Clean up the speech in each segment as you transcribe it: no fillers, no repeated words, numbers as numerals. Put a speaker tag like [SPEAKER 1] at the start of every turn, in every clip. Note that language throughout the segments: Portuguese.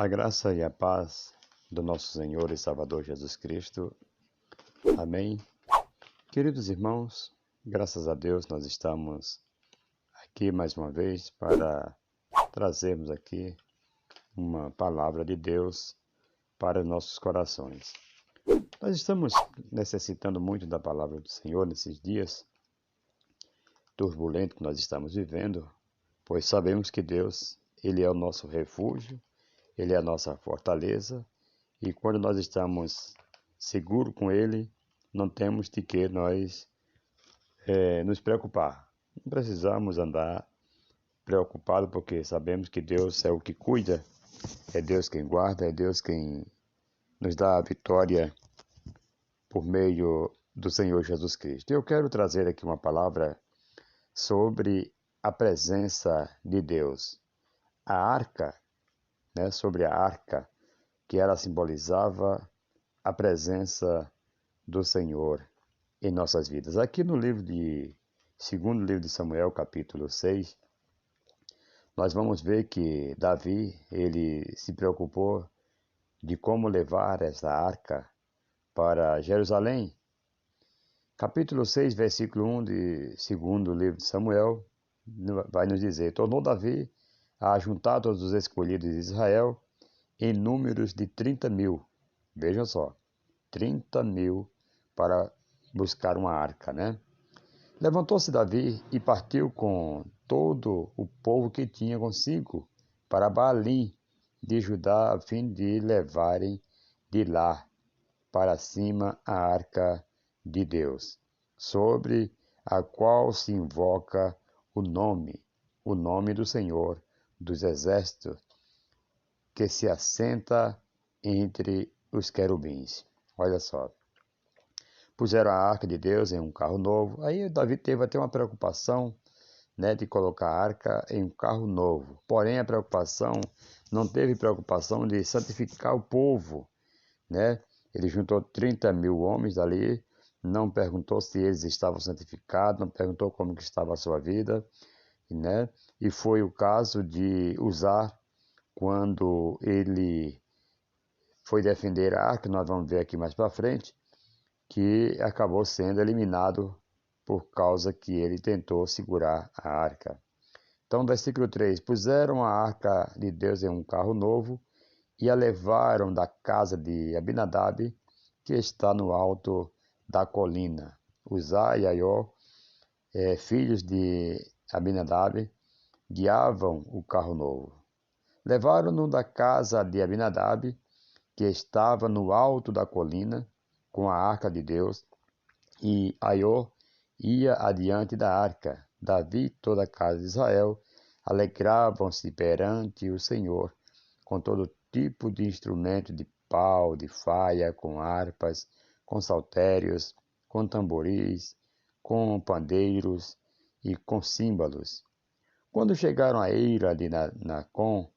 [SPEAKER 1] A graça e a paz do nosso Senhor e Salvador Jesus Cristo. Amém. Queridos irmãos, graças a Deus nós estamos aqui mais uma vez para trazermos aqui uma palavra de Deus para nossos corações. Nós estamos necessitando muito da palavra do Senhor nesses dias turbulentos que nós estamos vivendo, pois sabemos que Deus, Ele é o nosso refúgio, Ele é a nossa fortaleza, e quando nós estamos seguros com Ele, não temos de que nós nos preocupar. Não precisamos andar preocupado, porque sabemos que Deus é o que cuida, é Deus quem guarda, é Deus quem nos dá a vitória por meio do Senhor Jesus Cristo. Eu quero trazer aqui uma palavra sobre a presença de Deus. A arca, sobre a arca, que ela simbolizava a presença do Senhor em nossas vidas. Aqui no segundo livro de Samuel, capítulo 6, nós vamos ver que Davi, ele se preocupou de como levar essa arca para Jerusalém. Capítulo 6, versículo 1 de segundo livro de Samuel, vai nos dizer: tornou Davi a juntar todos os escolhidos de Israel em números de 30.000. Vejam só, 30.000 para buscar uma arca, Levantou-se Davi e partiu com todo o povo que tinha consigo para Baalim de Judá, a fim de levarem de lá para cima a arca de Deus, sobre a qual se invoca o nome do Senhor dos Exércitos, que se assenta entre os querubins. Olha só. Puseram a arca de Deus em um carro novo. Aí Davi teve até uma preocupação, de colocar a arca em um carro novo. Porém, a preocupação, não teve preocupação de santificar o povo, Ele juntou 30.000 homens ali, não perguntou se eles estavam santificados, não perguntou como que estava a sua vida, E foi o caso de Uzá, quando ele foi defender a arca, nós vamos ver aqui mais para frente, que acabou sendo eliminado por causa que ele tentou segurar a arca. Então, versículo 3, puseram a arca de Deus em um carro novo e a levaram da casa de Abinadab, que está no alto da colina. Uzá e Aió, filhos de Abinadab, guiavam o carro novo. Levaram-no da casa de Abinadab, que estava no alto da colina, com a arca de Deus, e Aió ia adiante da arca. Davi e toda a casa de Israel alegravam-se perante o Senhor, com todo tipo de instrumento de pau, de faia, com harpas, com saltérios, com tamboris, com pandeiros e com símbolos. Quando chegaram à eira de Nacon,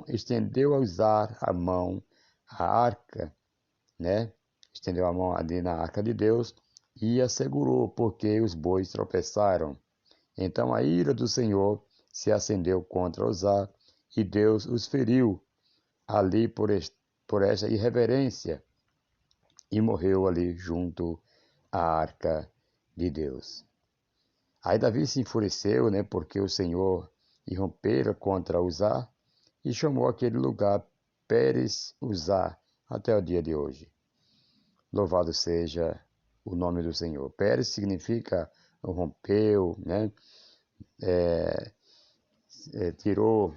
[SPEAKER 1] estendeu a usar a mão a arca, Estendeu a mão ali na arca de Deus e a segurou, porque os bois tropeçaram. Então a ira do Senhor se acendeu contra Uzá, e Deus os feriu ali por esta irreverência, e morreu ali junto à arca de Deus. Aí Davi se enfureceu, porque o Senhor irrompera contra Uzá, e chamou aquele lugar Pérez Uzá até o dia de hoje. Louvado seja o nome do Senhor. Pérez significa rompeu, tirou,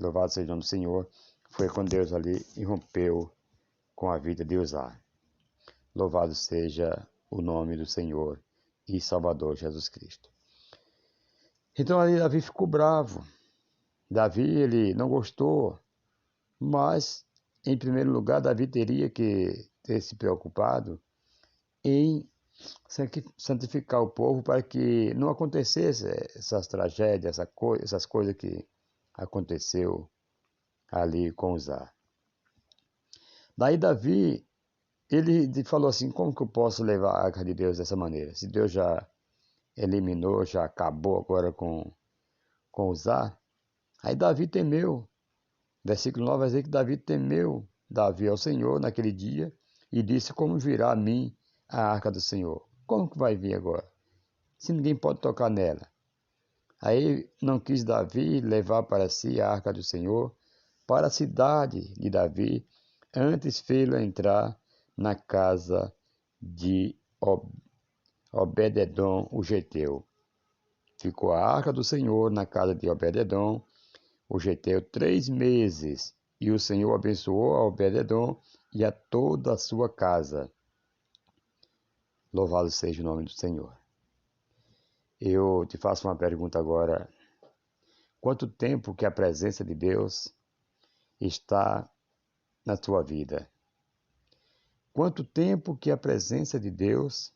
[SPEAKER 1] louvado seja o nome do Senhor. Foi quando Deus ali irrompeu com a vida de Uzá. Louvado seja o nome do Senhor e Salvador Jesus Cristo. Então ali Davi ficou bravo. Davi, ele não gostou, mas em primeiro lugar Davi teria que ter se preocupado em santificar o povo para que não acontecesse essas tragédias, essas coisas que aconteceu ali com Uzá. Daí Davi, ele falou assim: como que eu posso levar a arca de Deus dessa maneira? Se Deus já eliminou, já acabou agora com Uzá. Aí Davi temeu, Versículo 9 vai dizer que Davi temeu ao Senhor naquele dia e disse: como virá a mim a arca do Senhor? Como que vai vir agora? Se ninguém pode tocar nela. Aí não quis Davi levar para si a arca do Senhor para a cidade de Davi, antes fê-la entrar na casa de Obed-edom, o geteu. Ficou a arca do Senhor na casa de Obed-edom, o geteu, 3 meses, e o Senhor abençoou a Obed-edom e a toda a sua casa. Louvado seja o nome do Senhor. Eu te faço uma pergunta agora. Quanto tempo que a presença de Deus está na tua vida? Quanto tempo que a presença de Deus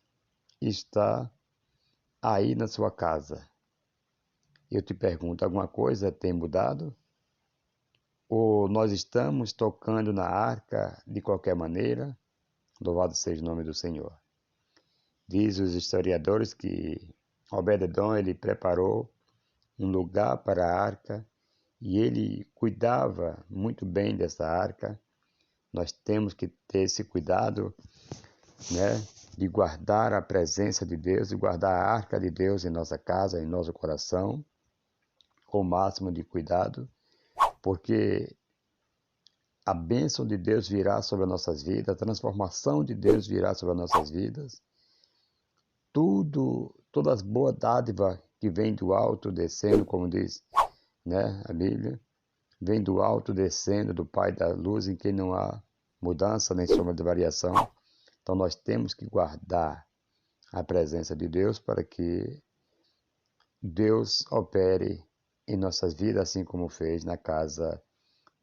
[SPEAKER 1] está aí na sua casa? Eu te pergunto, alguma coisa tem mudado? Ou nós estamos tocando na arca de qualquer maneira? Louvado seja o nome do Senhor. Diz os historiadores que Obed-edom ele preparou um lugar para a arca e ele cuidava muito bem dessa arca. Nós temos que ter esse cuidado, né, de guardar a presença de Deus, de guardar a arca de Deus em nossa casa, em nosso coração, com o máximo de cuidado, porque a bênção de Deus virá sobre as nossas vidas, a transformação de Deus virá sobre as nossas vidas. Todas as boas dádivas que vêm do alto descendo, como diz, né, a Bíblia, vem do alto descendo do Pai da luz, em quem não há mudança nem sombra de variação. Então nós temos que guardar a presença de Deus para que Deus opere em nossas vidas, assim como fez na casa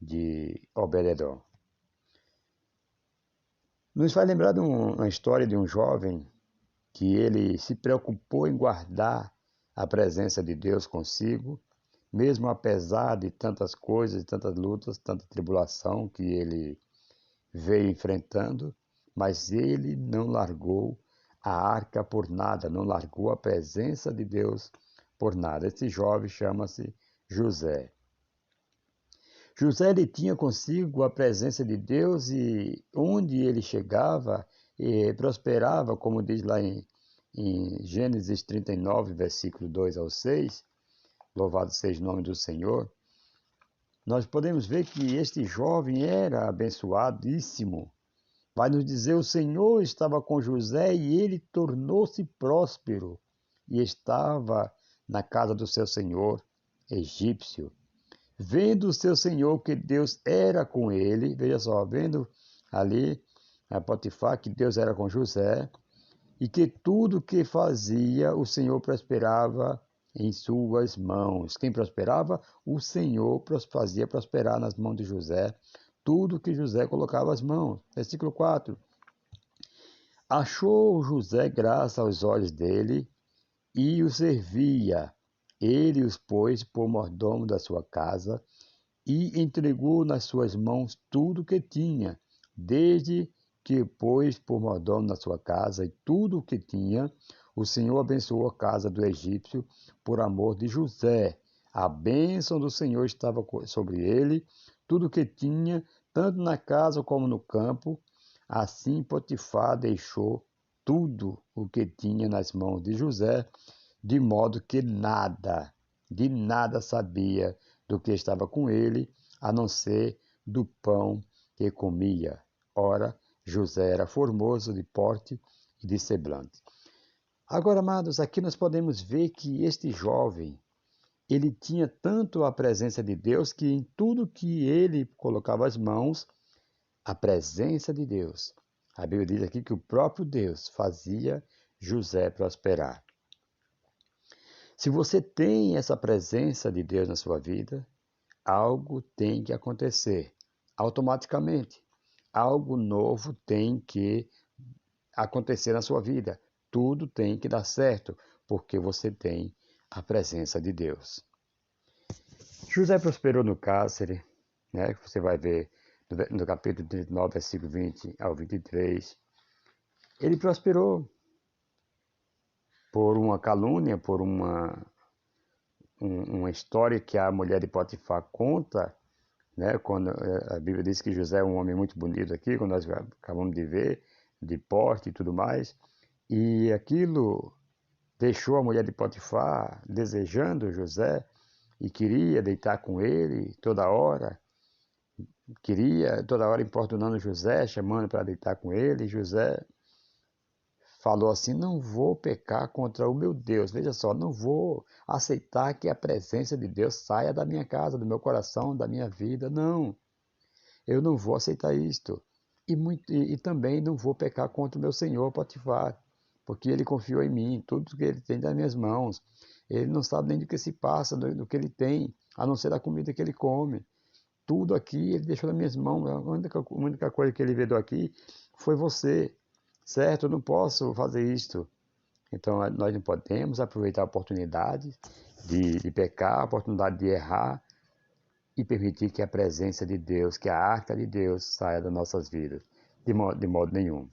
[SPEAKER 1] de Obed-edom. Nos faz lembrar de uma história de um jovem que ele se preocupou em guardar a presença de Deus consigo, mesmo apesar de tantas coisas, tantas lutas, tanta tribulação que ele veio enfrentando, mas ele não largou a arca por nada, não largou a presença de Deus por nada. Esse jovem chama-se José. José ele tinha consigo a presença de Deus e onde ele chegava, prosperava, como diz lá em Gênesis 39, versículo 2 ao 6, louvado seja o nome do Senhor, nós podemos ver que este jovem era abençoadíssimo. Vai nos dizer, o Senhor estava com José e ele tornou-se próspero e estava na casa do seu senhor egípcio. Vendo o seu senhor que Deus era com ele, veja só, vendo ali a Potifar que Deus era com José e que tudo que fazia o Senhor prosperava em suas mãos. Quem prosperava? O Senhor fazia prosperar nas mãos de José tudo que José colocava as mãos. Versículo 4. Achou José graça aos olhos dele e o servia. Ele os pôs por mordomo da sua casa e entregou nas suas mãos tudo o que tinha, desde que pôs por mordomo na sua casa e tudo o que tinha. O Senhor abençoou a casa do egípcio por amor de José. A bênção do Senhor estava sobre ele, tudo o que tinha, tanto na casa como no campo. Assim Potifar deixou tudo o que tinha nas mãos de José, de modo que de nada sabia do que estava com ele, a não ser do pão que comia. Ora, José era formoso de porte e de semblante. Agora, amados, aqui nós podemos ver que este jovem, ele tinha tanto a presença de Deus que em tudo que ele colocava as mãos, a presença de Deus. A Bíblia diz aqui que o próprio Deus fazia José prosperar. Se você tem essa presença de Deus na sua vida, algo tem que acontecer automaticamente. Algo novo tem que acontecer na sua vida. Tudo tem que dar certo, porque você tem a presença de Deus. José prosperou no cárcere, né? Você vai ver no capítulo 39, versículo 20 ao 23. Ele prosperou por uma calúnia, por uma história que a mulher de Potifar conta, né? Quando a Bíblia diz que José é um homem muito bonito aqui, quando nós acabamos de ver, de porte e tudo mais, e aquilo deixou a mulher de Potifar desejando José e queria deitar com ele queria toda hora importunando José, chamando para deitar com ele. José falou assim: não vou pecar contra o meu Deus. Veja só, não vou aceitar que a presença de Deus saia da minha casa, do meu coração, da minha vida. Não, eu não vou aceitar isto. E também não vou pecar contra o meu senhor Potifar, porque ele confiou em mim, tudo que ele tem nas minhas mãos. Ele não sabe nem do que se passa, do que ele tem, a não ser da comida que ele come. Tudo aqui ele deixou nas minhas mãos. A única coisa que ele vedou aqui foi você, certo? Eu não posso fazer isto. Então nós não podemos aproveitar a oportunidade de pecar, a oportunidade de errar e permitir que a presença de Deus, que a arca de Deus saia das nossas vidas, de modo nenhum.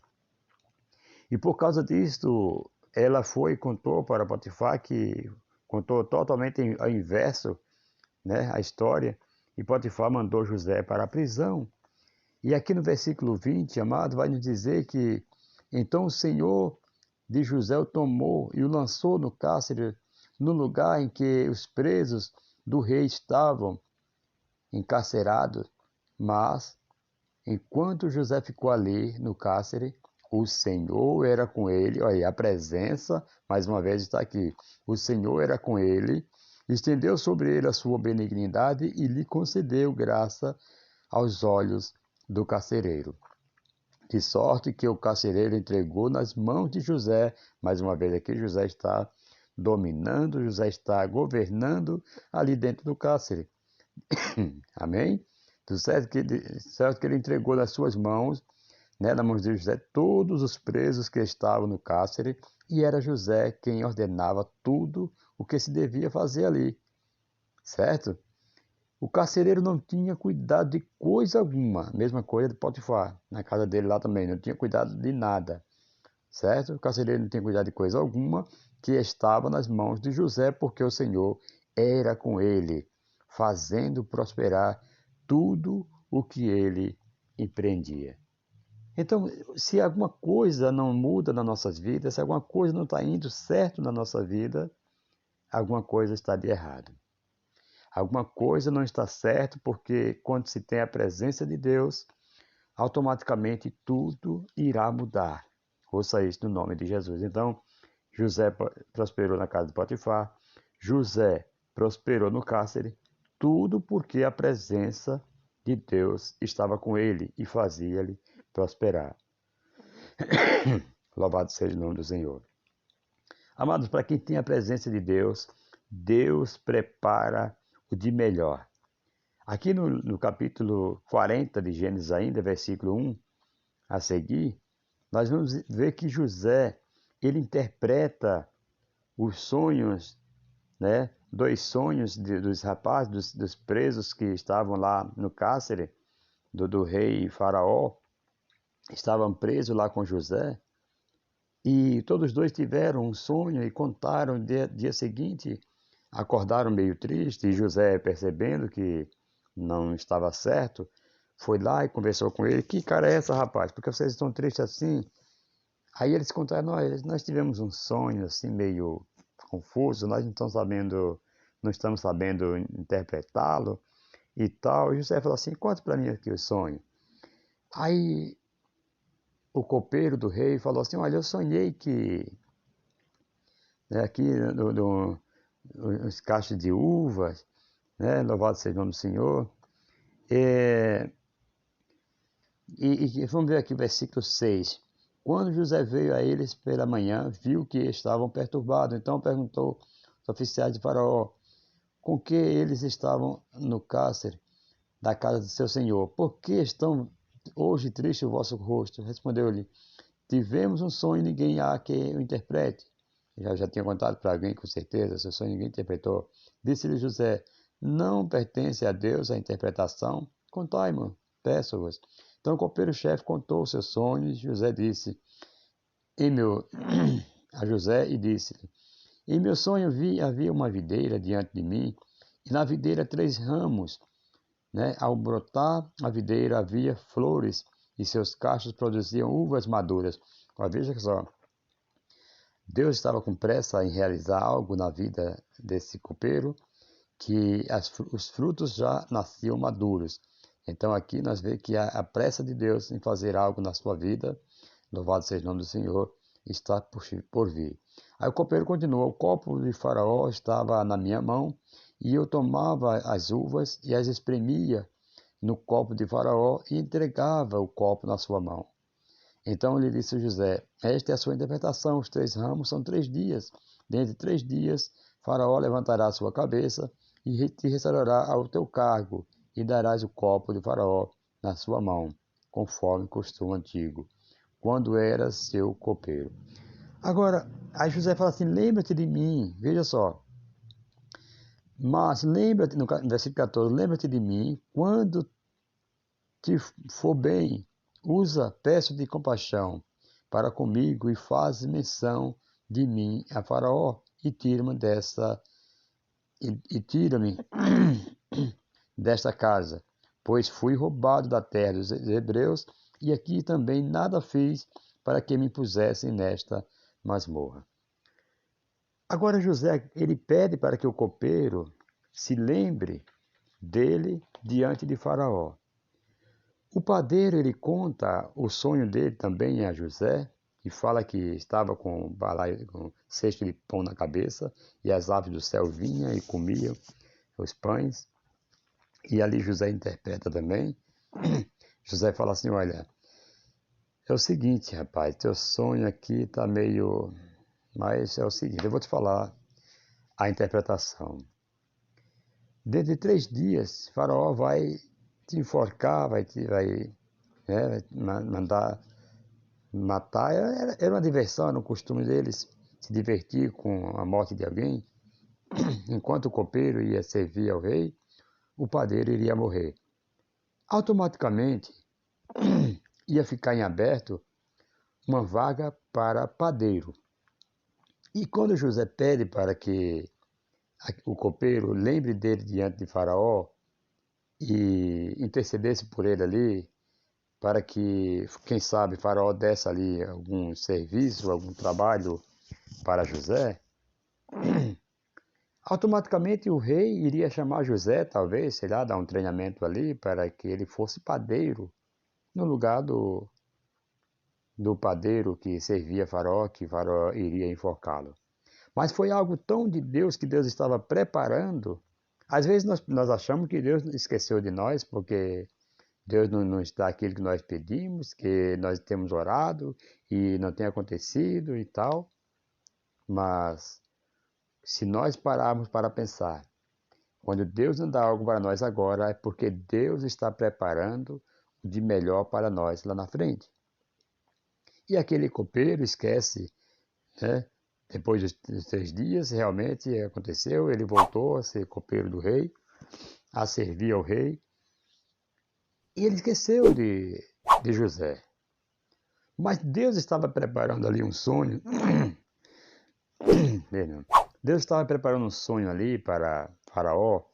[SPEAKER 1] E por causa disto, ela foi e contou para Potifar, que contou totalmente ao inverso, né, a história, e Potifar mandou José para a prisão. E aqui no versículo 20, amado, vai nos dizer que então o Senhor de José o tomou e o lançou no cárcere, no lugar em que os presos do rei estavam encarcerados. Mas, enquanto José ficou ali no cárcere, o Senhor era com ele. Olha aí, a presença, mais uma vez, está aqui. O Senhor era com ele, estendeu sobre ele a sua benignidade e lhe concedeu graça aos olhos do carcereiro. De sorte que o carcereiro entregou nas mãos de José. Mais uma vez aqui, José está dominando, José está governando ali dentro do cárcere. Amém? Do certo que ele entregou nas suas mãos, né, na mão de José, todos os presos que estavam no cárcere, e era José quem ordenava tudo o que se devia fazer ali, certo? O carcereiro não tinha cuidado de coisa alguma, mesma coisa de Potifar, na casa dele lá também, não tinha cuidado de nada, certo? O carcereiro não tinha cuidado de coisa alguma que estava nas mãos de José, porque o Senhor era com ele, fazendo prosperar tudo o que ele empreendia. Então, se alguma coisa não muda nas nossas vidas, se alguma coisa não está indo certo na nossa vida, alguma coisa está de errado. Alguma coisa não está certo, porque quando se tem a presença de Deus, automaticamente tudo irá mudar. Ouça isso no nome de Jesus. Então, José prosperou na casa de Potifar, José prosperou no cárcere, tudo porque a presença de Deus estava com ele e fazia-lhe prosperar. Louvado seja o nome do Senhor. Amados, para quem tem a presença de Deus, Deus prepara o de melhor. Aqui no capítulo 40 de Gênesis ainda, versículo 1 a seguir, nós vamos ver que José, ele interpreta os sonhos, né? Dois sonhos dos rapazes, dos presos que estavam lá no cárcere do rei Faraó, estavam presos lá com José, e todos dois tiveram um sonho e contaram. Dia seguinte, acordaram meio tristes, e José, percebendo que não estava certo, foi lá e conversou com ele. Que cara é essa, rapaz? Por que vocês estão tristes assim? Aí eles contaram: nós tivemos um sonho assim meio confuso, nós não estamos sabendo interpretá-lo e tal. E José falou assim: conta para mim aqui o sonho. Aí o copeiro do rei falou assim: olha, eu sonhei que, né, aqui os cachos de uvas, né, louvado seja o nome do Senhor. E vamos ver aqui o versículo 6. Quando José veio a eles pela manhã, viu que estavam perturbados. Então perguntou aos oficiais de Faraó com que eles estavam no cárcere da casa de seu senhor. Por que estão hoje tristes o vosso rosto? Respondeu-lhe: tivemos um sonho e ninguém há que o interprete. Já tinha contado para alguém, com certeza, seu sonho ninguém interpretou. Disse-lhe José: não pertence a Deus a interpretação? Contai-me, peço-vos. Então o copeiro-chefe contou o seu sonho, e José disse, a José e disse-lhe: em meu sonho havia uma videira diante de mim, e na videira 3 ramos, né? Ao brotar a videira havia flores e seus cachos produziam uvas maduras. Ó, veja só, Deus estava com pressa em realizar algo na vida desse copeiro, que os frutos já nasciam maduros. Então aqui nós vemos que a pressa de Deus em fazer algo na sua vida, louvado seja o nome do Senhor, está por vir. Aí o copeiro continua: o copo de Faraó estava na minha mão, e eu tomava as uvas e as espremia no copo de Faraó e entregava o copo na sua mão. Então lhe disse José: esta é a sua interpretação, os 3 ramos são 3 dias. Dentro de 3 dias, Faraó levantará a sua cabeça e te restaurará ao teu cargo, e darás o copo de Faraó na sua mão, conforme costume antigo, quando eras seu copeiro. Agora, aí José fala assim: lembra-te de mim, veja só. Mas lembra-te, no versículo 14, lembra-te de mim quando te for bem, peço-te compaixão para comigo e faz menção de mim a Faraó e tira-me tira-me desta casa, pois fui roubado da terra dos hebreus e aqui também nada fiz para que me pusessem nesta masmorra. Agora José, ele pede para que o copeiro se lembre dele diante de Faraó. O padeiro, ele conta o sonho dele também a José, e fala que estava com um cesto de pão na cabeça, e as aves do céu vinham e comiam os pães. E ali José interpreta também. José fala assim: olha, é o seguinte, rapaz, teu sonho aqui está meio... Mas é o seguinte, eu vou te falar a interpretação. Dentro de 3 dias, Faraó vai te enforcar, vai mandar matar. Era uma diversão, era um costume deles se divertir com a morte de alguém. Enquanto o copeiro ia servir ao rei, o padeiro iria morrer. Automaticamente ia ficar em aberto uma vaga para padeiro. E quando José pede para que o copeiro lembre dele diante de Faraó e intercedesse por ele ali, para que, quem sabe, Faraó desse ali algum serviço, algum trabalho para José, automaticamente o rei iria chamar José, talvez, sei lá, dar um treinamento ali para que ele fosse padeiro, no lugar do padeiro que servia Faraó, que Faraó iria enforcá-lo. Mas foi algo tão de Deus que Deus estava preparando. Às vezes nós achamos que Deus esqueceu de nós, porque Deus não nos dá aquilo que nós pedimos, que nós temos orado e não tem acontecido e tal. Mas se nós pararmos para pensar, quando Deus não dá algo para nós agora, é porque Deus está preparando o de melhor para nós lá na frente. E aquele copeiro esquece, né? Depois dos 3 dias, realmente aconteceu, ele voltou a ser copeiro do rei, a servir ao rei, e ele esqueceu de José. Mas Deus estava preparando ali um sonho. Deus estava preparando um sonho ali para Faraó.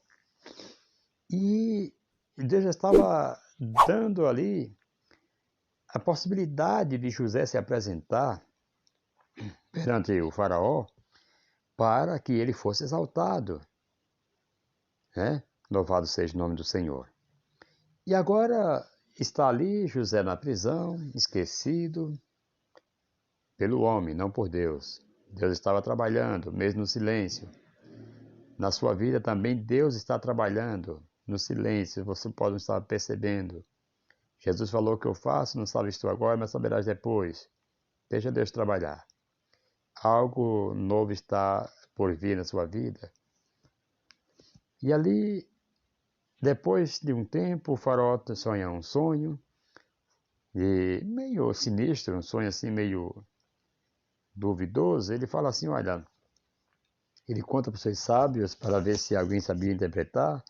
[SPEAKER 1] E Deus já estava dando ali a possibilidade de José se apresentar perante o Faraó para que ele fosse exaltado, né? Louvado seja o nome do Senhor. E agora está ali José na prisão, esquecido pelo homem, não por Deus. Deus estava trabalhando, mesmo no silêncio. Na sua vida também Deus está trabalhando no silêncio, você pode não estar percebendo. Jesus falou: que eu faço, não sabes tu agora, mas saberás depois. Deixa Deus trabalhar. Algo novo está por vir na sua vida. E ali, depois de um tempo, o Faraó sonha um sonho, e meio sinistro, um sonho assim meio duvidoso. Ele fala assim: olha, ele conta para os seus sábios para ver se alguém sabia interpretar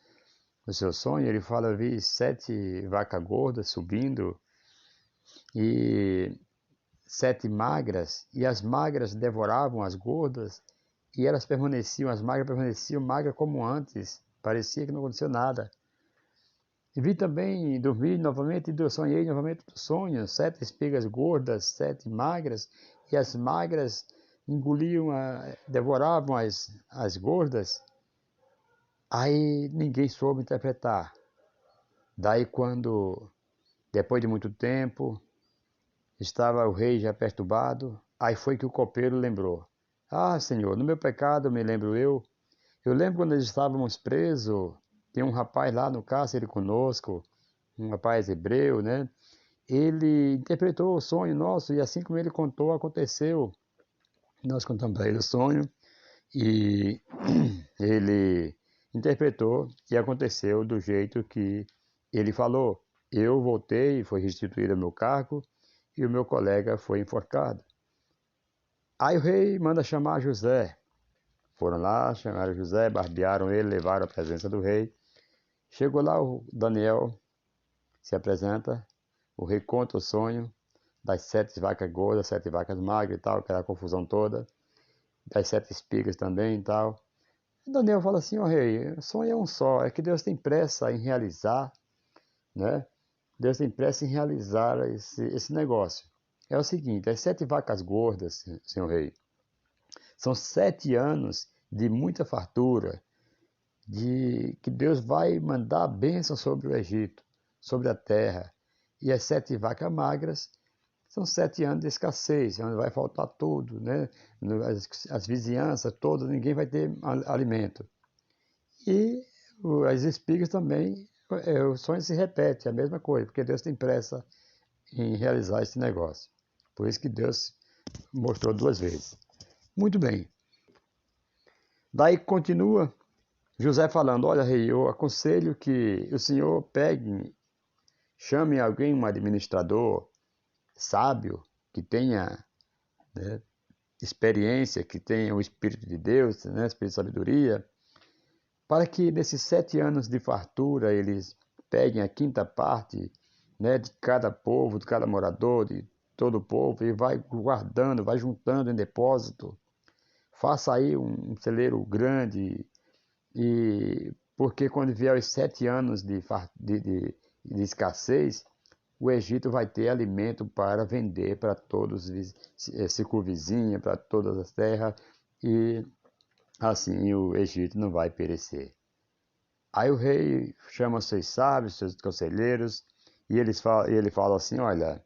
[SPEAKER 1] o seu sonho. Ele fala: eu vi 7 vacas gordas subindo e 7 magras, e as magras devoravam as gordas, e elas permaneciam, as magras permaneciam magras como antes, parecia que não aconteceu nada. E vi também, dormi novamente e sonhei novamente do sonho, 7 espigas gordas, 7 magras, e as magras engoliam, devoravam as gordas. Aí ninguém soube interpretar. Daí quando, depois de muito tempo, estava o rei já perturbado, aí foi que o copeiro lembrou. Ah, Senhor, no meu pecado me lembro eu. Eu lembro quando nós estávamos presos, tinha um rapaz lá no cárcere conosco, um rapaz hebreu, né? Ele interpretou o sonho nosso e assim como ele contou, aconteceu. Nós contamos para ele o sonho e ele interpretou e aconteceu do jeito que ele falou. Eu voltei, foi restituído ao meu cargo e o meu colega foi enforcado. Aí o rei manda chamar José. Foram lá, chamaram José, barbearam ele, levaram à presença do rei. Chegou lá o Daniel, se apresenta, o rei conta o sonho das 7 vacas gordas, 7 vacas magras e tal, aquela confusão toda, das 7 espigas também e tal. E Daniel fala assim, ó rei, o sonho é um só, é que Deus tem pressa em realizar, né? Deus tem pressa em realizar esse negócio. É o seguinte, as 7 vacas gordas, senhor rei, são 7 anos de muita fartura, de que Deus vai mandar a bênção sobre o Egito, sobre a terra. E as 7 vacas magras são 7 anos de escassez, onde vai faltar tudo, né? As vizinhanças todas, ninguém vai ter alimento. E as espigas também, o sonho se repete, é a mesma coisa, porque Deus tem pressa em realizar esse negócio. Por isso que Deus mostrou 2 vezes. Muito bem. Daí continua José falando, olha rei, eu aconselho que o senhor pegue, chame alguém, um administrador sábio, que tenha, né, experiência, que tenha o Espírito de Deus, né, Espírito de sabedoria, para que nesses 7 anos de fartura eles peguem a quinta parte, né, de cada povo, de cada morador, de todo o povo, e vai guardando, vai juntando em depósito. Faça aí um celeiro grande, e porque quando vier os 7 anos de escassez, o Egito vai ter alimento para vender para todos os circunvizinhos, para todas as terras, e assim o Egito não vai perecer. Aí o rei chama seus sábios, seus conselheiros, e ele fala assim, olha,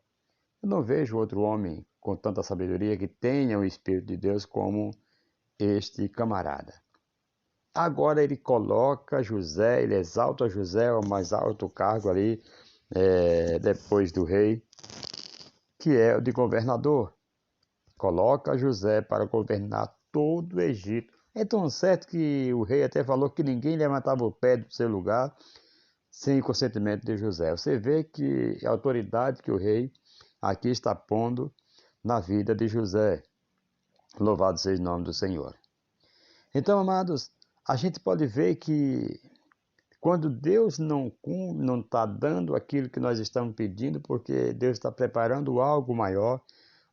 [SPEAKER 1] eu não vejo outro homem com tanta sabedoria que tenha o Espírito de Deus como este camarada. Agora ele coloca José, ele exalta José ao mais alto cargo ali, depois do rei, que é o de governador. Coloca José para governar todo o Egito. É tão certo que o rei até falou que ninguém levantava o pé do seu lugar sem o consentimento de José. Você vê que a autoridade que o rei aqui está pondo na vida de José. Louvado seja o nome do Senhor. Então, amados, a gente pode ver que quando Deus não está dando aquilo que nós estamos pedindo, porque Deus está preparando algo maior,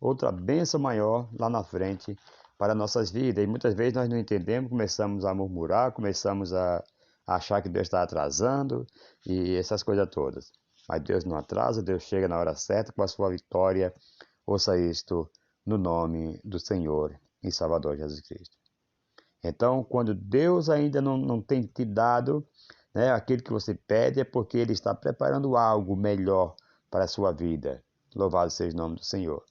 [SPEAKER 1] outra bênção maior lá na frente para nossas vidas. E muitas vezes nós não entendemos, começamos a murmurar, começamos a achar que Deus está atrasando e essas coisas todas. Mas Deus não atrasa, Deus chega na hora certa com a sua vitória. Ouça isto no nome do Senhor e Salvador Jesus Cristo. Então, quando Deus ainda não tem te dado, né, aquilo que você pede, é porque Ele está preparando algo melhor para a sua vida. Louvado seja o nome do Senhor.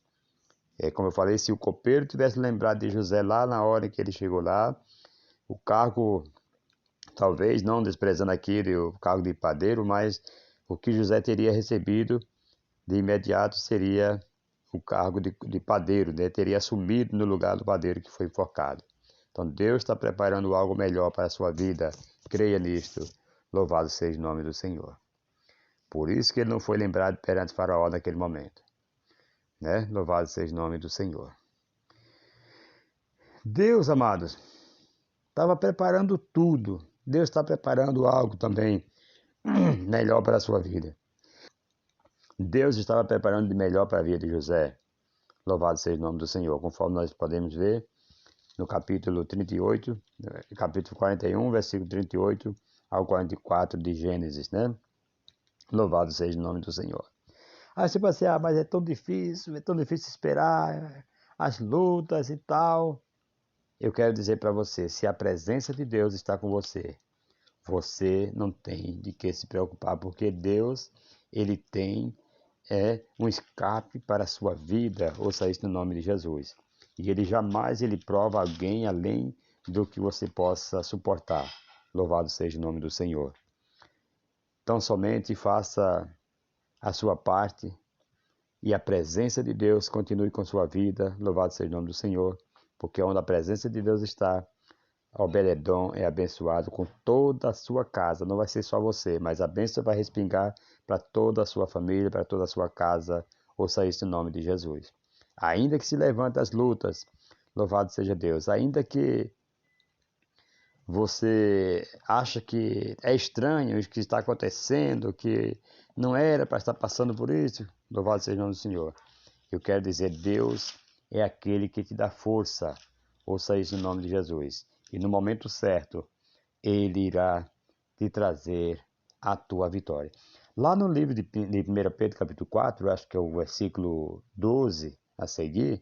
[SPEAKER 1] Como eu falei, se o copeiro tivesse lembrado de José lá na hora que ele chegou lá, o cargo, talvez não desprezando aquele, o cargo de padeiro, mas o que José teria recebido de imediato seria o cargo de padeiro, né? Teria assumido no lugar do padeiro que foi enforcado. Então Deus está preparando algo melhor para a sua vida. Creia nisto. Louvado seja o nome do Senhor. Por isso que ele não foi lembrado perante Faraó naquele momento. Né? Louvado seja o nome do Senhor. Deus, amados, estava preparando tudo. Deus está preparando algo também melhor para a sua vida. Deus estava preparando de melhor para a vida de José. Louvado seja o nome do Senhor. Conforme nós podemos ver no capítulo 38, capítulo 41, versículo 38 ao 44 de Gênesis, né? Louvado seja o nome do Senhor. Aí você pode dizer, mas é tão difícil esperar as lutas e tal. Eu quero dizer para você, se a presença de Deus está com você, você não tem de que se preocupar, porque Deus, ele tem um escape para a sua vida, ouça isso no nome de Jesus. E ele jamais ele prova alguém além do que você possa suportar. Louvado seja o nome do Senhor. Então somente faça a sua parte e a presença de Deus continue com sua vida. Louvado seja o nome do Senhor, porque onde a presença de Deus está, Obed-edom é abençoado com toda a sua casa. Não vai ser só você, mas a bênção vai respingar para toda a sua família, para toda a sua casa. Ouça isso em nome de Jesus. Ainda que se levante as lutas, louvado seja Deus. Ainda que você acha que é estranho o que está acontecendo, que não era para estar passando por isso, louvado seja o nome do Senhor. Eu quero dizer, Deus é aquele que te dá força. Ouça isso em nome de Jesus. E no momento certo, Ele irá te trazer a tua vitória. Lá no livro de 1 Pedro, capítulo 4, acho que é o versículo 12 a seguir,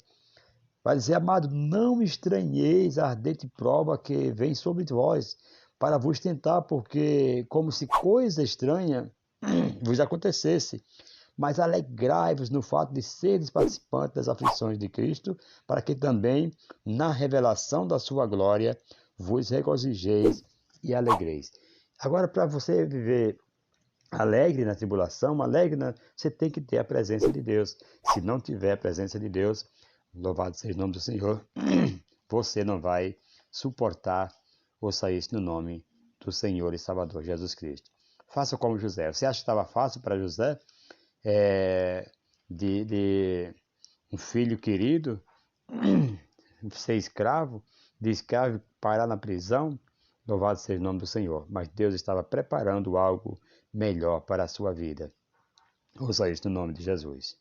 [SPEAKER 1] vai dizer, amado, não estranheis a ardente prova que vem sobre vós, para vos tentar, porque como se coisa estranha vos acontecesse, mas alegrai-vos no fato de seres participantes das aflições de Cristo, para que também, na revelação da sua glória, vos regozijeis e alegreis. Agora, para você viver alegre na tribulação, você tem que ter a presença de Deus. Se não tiver a presença de Deus, louvado seja o nome do Senhor, você não vai suportar ou sair no nome do Senhor e Salvador Jesus Cristo. Faça como José. Você acha que estava fácil para José? De um filho querido ser escravo, de escravo parar na prisão, louvado seja o nome do Senhor. Mas Deus estava preparando algo melhor para a sua vida. Ouça isso no nome de Jesus.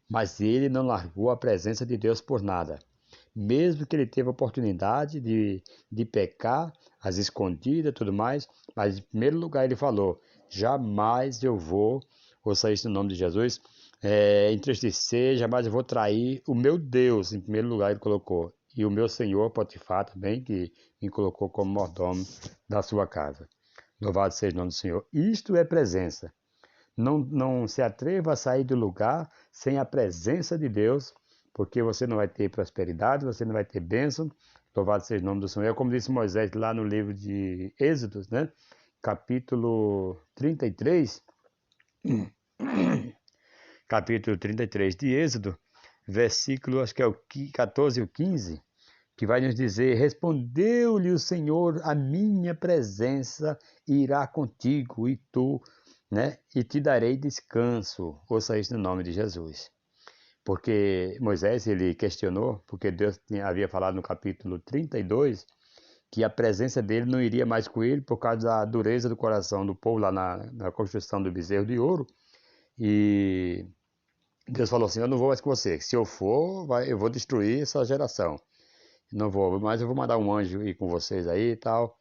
[SPEAKER 1] Mas ele não largou a presença de Deus por nada. Mesmo que ele teve a oportunidade de pecar, as escondidas e tudo mais, mas em primeiro lugar ele falou, jamais eu vou, ouça isso no nome de Jesus, entristecer, jamais eu vou trair o meu Deus, em primeiro lugar ele colocou, e o meu Senhor Potifar também, que me colocou como mordomo da sua casa. Louvado seja o nome do Senhor. Isto é presença. Não se atreva a sair do lugar sem a presença de Deus, porque você não vai ter prosperidade, você não vai ter bênção. Louvado seja o nome do Senhor. É como disse Moisés lá no livro de Êxodos, né? Capítulo 33, capítulo 33 de Êxodo, versículo, acho que é o 14 e o 15, que vai nos dizer, respondeu-lhe o Senhor, a minha presença irá contigo e tu, né? E te darei descanso. Ouça isso no nome de Jesus. Porque Moisés, ele questionou, porque Deus havia falado no capítulo 32, que a presença dele não iria mais com ele por causa da dureza do coração do povo lá na construção do bezerro de ouro. E Deus falou assim, eu não vou mais com você. Se eu for, eu vou destruir essa geração. Não vou, mas eu vou mandar um anjo ir com vocês aí e tal.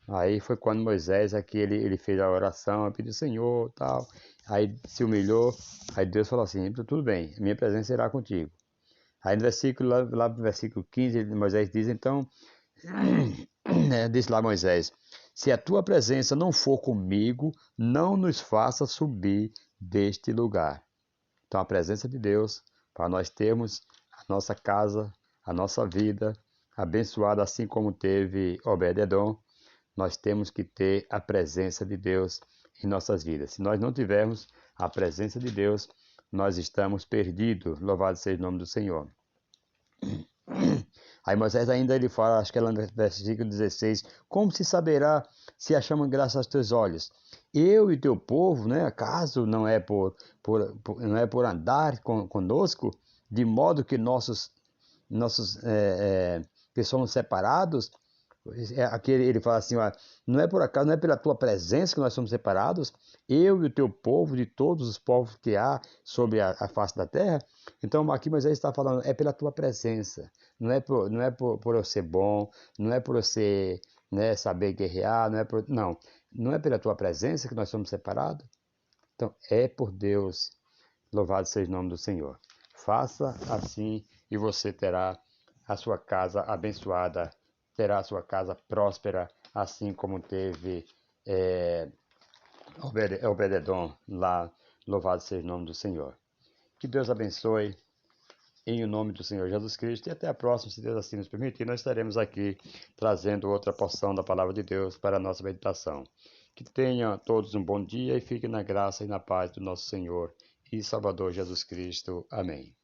[SPEAKER 1] Aí foi quando Moisés aqui ele fez a oração, pediu Senhor tal. Aí se humilhou, aí Deus falou assim, tudo bem, minha presença irá contigo. Aí no versículo, lá no versículo 15, Moisés diz, então, disse lá Moisés, se a tua presença não for comigo, não nos faça subir deste lugar. Então a presença de Deus, para nós termos a nossa casa, a nossa vida abençoada, assim como teve Obed-edom, nós temos que ter a presença de Deus em nossas vidas. Se nós não tivermos a presença de Deus, nós estamos perdidos. Louvado seja o nome do Senhor. Aí Moisés ainda ele fala, acho que é lá no versículo 16, como se saberá se achamos graça aos teus olhos? Eu e teu povo, né, acaso não é não é por andar conosco, de modo que que somos separados? Aqui ele fala assim, ó, não é por acaso, não é pela tua presença que nós somos separados, eu e o teu povo, de todos os povos que há sobre a face da terra. Então aqui Moisés está falando, é pela tua presença, não é por eu ser bom, não é por eu ser, né, saber guerrear, não é pela tua presença que nós somos separados. Então, é por Deus, louvado seja o nome do Senhor. Faça assim e você terá a sua casa abençoada, terá a sua casa próspera, assim como teve Obededon lá, louvado seja o nome do Senhor. Que Deus abençoe, em nome do Senhor Jesus Cristo, e até a próxima, se Deus assim nos permitir, nós estaremos aqui trazendo outra porção da Palavra de Deus para a nossa meditação. Que tenham todos um bom dia e fiquem na graça e na paz do nosso Senhor e Salvador Jesus Cristo. Amém.